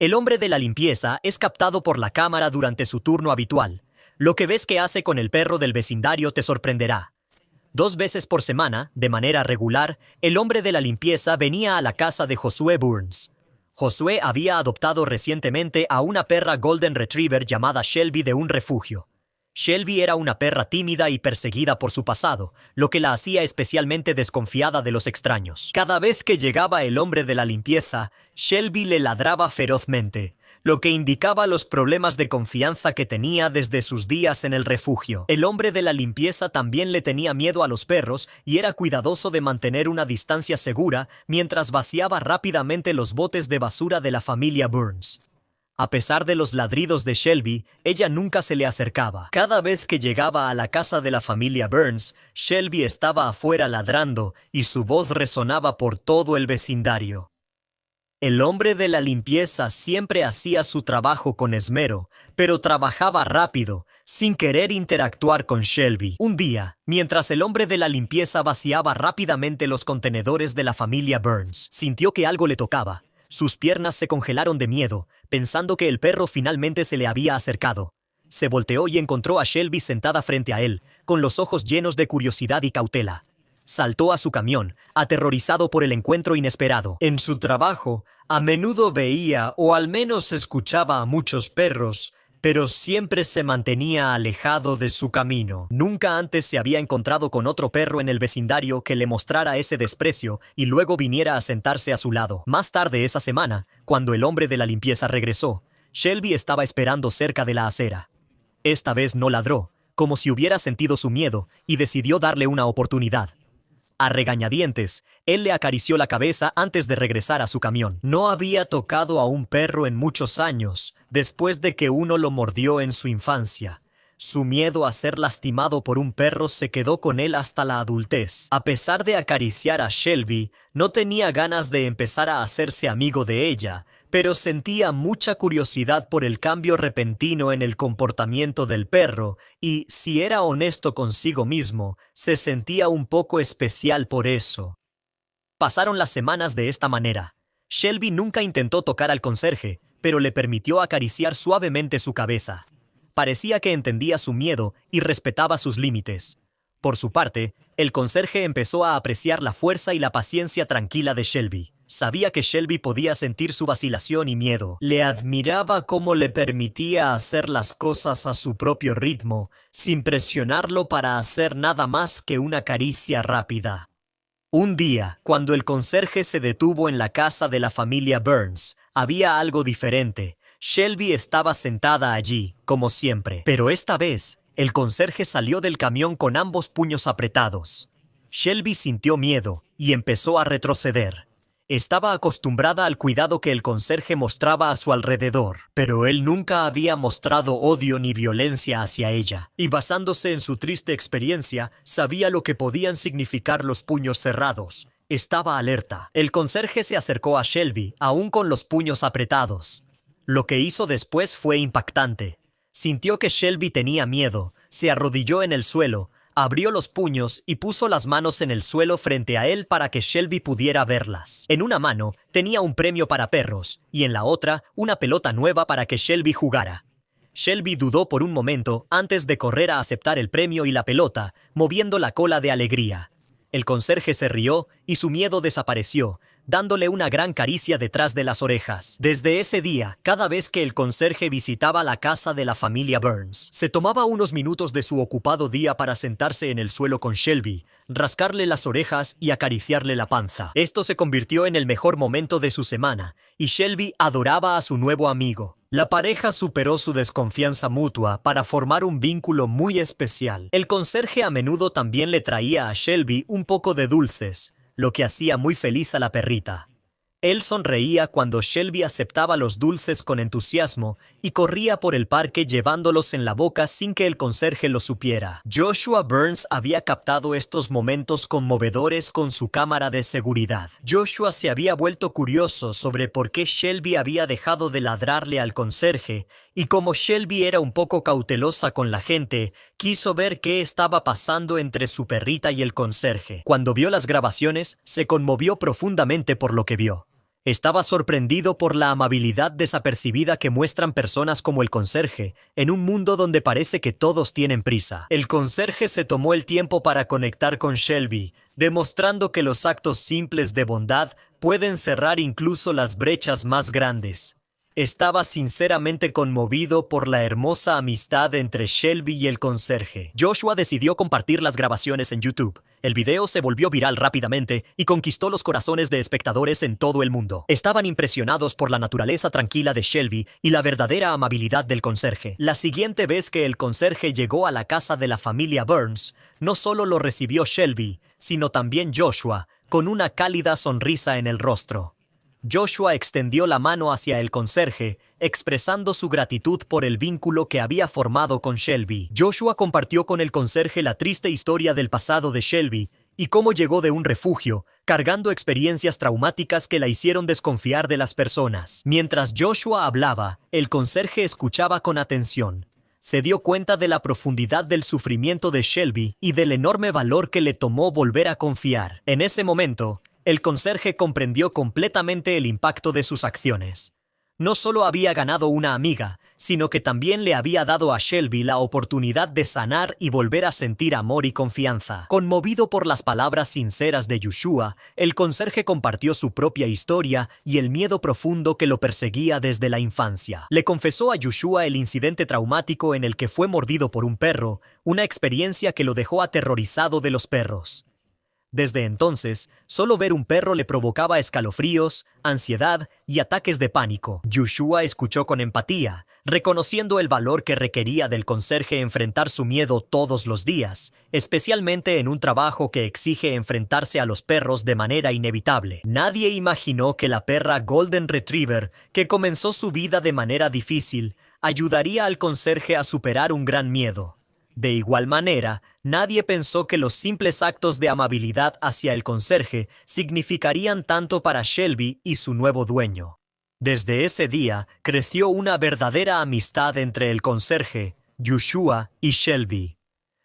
El hombre de la limpieza es captado por la cámara durante su turno habitual. Lo que ves que hace con el perro del vecindario te sorprenderá. 2 veces por semana, de manera regular, el hombre de la limpieza venía a la casa de Josué Burns. Josué había adoptado recientemente a una perra Golden Retriever llamada Shelby de un refugio. Shelby era una perra tímida y perseguida por su pasado, lo que la hacía especialmente desconfiada de los extraños. Cada vez que llegaba el hombre de la limpieza, Shelby le ladraba ferozmente, lo que indicaba los problemas de confianza que tenía desde sus días en el refugio. El hombre de la limpieza también le tenía miedo a los perros y era cuidadoso de mantener una distancia segura mientras vaciaba rápidamente los botes de basura de la familia Burns. A pesar de los ladridos de Shelby, ella nunca se le acercaba. Cada vez que llegaba a la casa de la familia Burns, Shelby estaba afuera ladrando y su voz resonaba por todo el vecindario. El hombre de la limpieza siempre hacía su trabajo con esmero, pero trabajaba rápido, sin querer interactuar con Shelby. Un día, mientras el hombre de la limpieza vaciaba rápidamente los contenedores de la familia Burns, sintió que algo le tocaba. Sus piernas se congelaron de miedo, pensando que el perro finalmente se le había acercado. Se volteó y encontró a Shelby sentada frente a él, con los ojos llenos de curiosidad y cautela. Saltó a su camión, aterrorizado por el encuentro inesperado. En su trabajo, a menudo veía o al menos escuchaba a muchos perros, pero siempre se mantenía alejado de su camino. Nunca antes se había encontrado con otro perro en el vecindario que le mostrara ese desprecio y luego viniera a sentarse a su lado. Más tarde esa semana, cuando el hombre de la limpieza regresó, Shelby estaba esperando cerca de la acera. Esta vez no ladró, como si hubiera sentido su miedo, y decidió darle una oportunidad. A regañadientes, él le acarició la cabeza antes de regresar a su camión. No había tocado a un perro en muchos años, después de que uno lo mordió en su infancia. Su miedo a ser lastimado por un perro se quedó con él hasta la adultez. A pesar de acariciar a Shelby, no tenía ganas de empezar a hacerse amigo de ella, pero sentía mucha curiosidad por el cambio repentino en el comportamiento del perro y, si era honesto consigo mismo, se sentía un poco especial por eso. Pasaron las semanas de esta manera. Shelby nunca intentó tocar al conserje, pero le permitió acariciar suavemente su cabeza. Parecía que entendía su miedo y respetaba sus límites. Por su parte, el conserje empezó a apreciar la fuerza y la paciencia tranquila de Shelby. Sabía que Shelby podía sentir su vacilación y miedo. Le admiraba cómo le permitía hacer las cosas a su propio ritmo, sin presionarlo para hacer nada más que una caricia rápida. Un día, cuando el conserje se detuvo en la casa de la familia Burns, había algo diferente. Shelby estaba sentada allí, como siempre. Pero esta vez, el conserje salió del camión con ambos puños apretados. Shelby sintió miedo y empezó a retroceder. Estaba acostumbrada al cuidado que el conserje mostraba a su alrededor, pero él nunca había mostrado odio ni violencia hacia ella, y basándose en su triste experiencia, sabía lo que podían significar los puños cerrados. Estaba alerta. El conserje se acercó a Shelby, aún con los puños apretados. Lo que hizo después fue impactante. Sintió que Shelby tenía miedo, se arrodilló en el suelo, abrió los puños y puso las manos en el suelo frente a él para que Shelby pudiera verlas. En una mano tenía un premio para perros y en la otra una pelota nueva para que Shelby jugara. Shelby dudó por un momento antes de correr a aceptar el premio y la pelota, moviendo la cola de alegría. El conserje se rió y su miedo desapareció, dándole una gran caricia detrás de las orejas. Desde ese día, cada vez que el conserje visitaba la casa de la familia Burns, se tomaba unos minutos de su ocupado día para sentarse en el suelo con Shelby, rascarle las orejas y acariciarle la panza. Esto se convirtió en el mejor momento de su semana, y Shelby adoraba a su nuevo amigo. La pareja superó su desconfianza mutua para formar un vínculo muy especial. El conserje a menudo también le traía a Shelby un poco de dulces, lo que hacía muy feliz a la perrita. Él sonreía cuando Shelby aceptaba los dulces con entusiasmo y corría por el parque llevándolos en la boca sin que el conserje lo supiera. Joshua Burns había captado estos momentos conmovedores con su cámara de seguridad. Joshua se había vuelto curioso sobre por qué Shelby había dejado de ladrarle al conserje, y como Shelby era un poco cautelosa con la gente, quiso ver qué estaba pasando entre su perrita y el conserje. Cuando vio las grabaciones, se conmovió profundamente por lo que vio. Estaba sorprendido por la amabilidad desapercibida que muestran personas como el conserje, en un mundo donde parece que todos tienen prisa. El conserje se tomó el tiempo para conectar con Shelby, demostrando que los actos simples de bondad pueden cerrar incluso las brechas más grandes. Estaba sinceramente conmovido por la hermosa amistad entre Shelby y el conserje. Joshua decidió compartir las grabaciones en YouTube. El video se volvió viral rápidamente y conquistó los corazones de espectadores en todo el mundo. Estaban impresionados por la naturaleza tranquila de Shelby y la verdadera amabilidad del conserje. La siguiente vez que el conserje llegó a la casa de la familia Burns, no solo lo recibió Shelby, sino también Joshua, con una cálida sonrisa en el rostro. Joshua extendió la mano hacia el conserje, expresando su gratitud por el vínculo que había formado con Shelby. Joshua compartió con el conserje la triste historia del pasado de Shelby y cómo llegó de un refugio, cargando experiencias traumáticas que la hicieron desconfiar de las personas. Mientras Joshua hablaba, el conserje escuchaba con atención. Se dio cuenta de la profundidad del sufrimiento de Shelby y del enorme valor que le tomó volver a confiar. En ese momento, el conserje comprendió completamente el impacto de sus acciones. No solo había ganado una amiga, sino que también le había dado a Shelby la oportunidad de sanar y volver a sentir amor y confianza. Conmovido por las palabras sinceras de Joshua, el conserje compartió su propia historia y el miedo profundo que lo perseguía desde la infancia. Le confesó a Joshua el incidente traumático en el que fue mordido por un perro, una experiencia que lo dejó aterrorizado de los perros. Desde entonces, solo ver un perro le provocaba escalofríos, ansiedad y ataques de pánico. Joshua escuchó con empatía, reconociendo el valor que requería del conserje enfrentar su miedo todos los días, especialmente en un trabajo que exige enfrentarse a los perros de manera inevitable. Nadie imaginó que la perra Golden Retriever, que comenzó su vida de manera difícil, ayudaría al conserje a superar un gran miedo. De igual manera, nadie pensó que los simples actos de amabilidad hacia el conserje significarían tanto para Shelby y su nuevo dueño. Desde ese día, creció una verdadera amistad entre el conserje, Joshua y Shelby.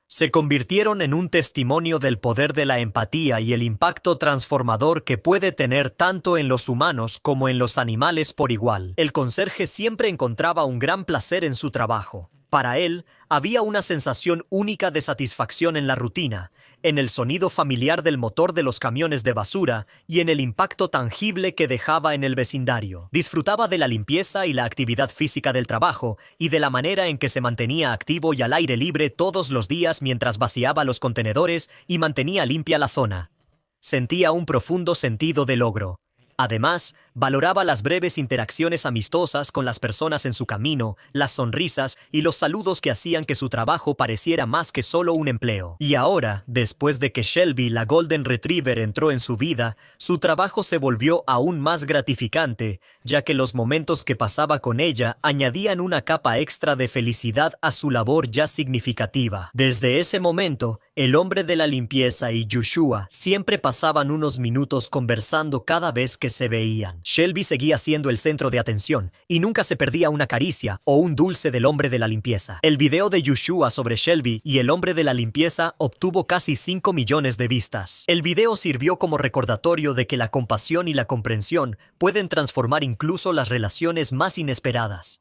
Se convirtieron en un testimonio del poder de la empatía y el impacto transformador que puede tener tanto en los humanos como en los animales por igual. El conserje siempre encontraba un gran placer en su trabajo. Para él, había una sensación única de satisfacción en la rutina, en el sonido familiar del motor de los camiones de basura y en el impacto tangible que dejaba en el vecindario. Disfrutaba de la limpieza y la actividad física del trabajo y de la manera en que se mantenía activo y al aire libre todos los días mientras vaciaba los contenedores y mantenía limpia la zona. Sentía un profundo sentido de logro. Además, valoraba las breves interacciones amistosas con las personas en su camino, las sonrisas y los saludos que hacían que su trabajo pareciera más que solo un empleo. Y ahora, después de que Shelby, la Golden Retriever, entró en su vida, su trabajo se volvió aún más gratificante, ya que los momentos que pasaba con ella añadían una capa extra de felicidad a su labor ya significativa. Desde ese momento, el hombre de la limpieza y Joshua siempre pasaban unos minutos conversando cada vez que se veían. Shelby seguía siendo el centro de atención y nunca se perdía una caricia o un dulce del hombre de la limpieza. El video de Joshua sobre Shelby y el hombre de la limpieza obtuvo casi 5 millones de vistas. El video sirvió como recordatorio de que la compasión y la comprensión pueden transformar incluso las relaciones más inesperadas.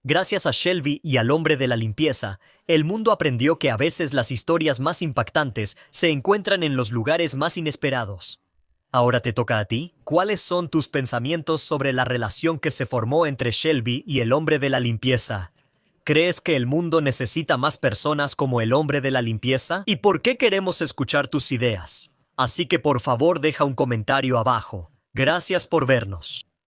Gracias a Shelby y al hombre de la limpieza, el mundo aprendió que a veces las historias más impactantes se encuentran en los lugares más inesperados. Ahora te toca a ti. ¿Cuáles son tus pensamientos sobre la relación que se formó entre Shelby y el hombre de la limpieza? ¿Crees que el mundo necesita más personas como el hombre de la limpieza? ¿Y por qué queremos escuchar tus ideas? Así que por favor deja un comentario abajo. Gracias por vernos.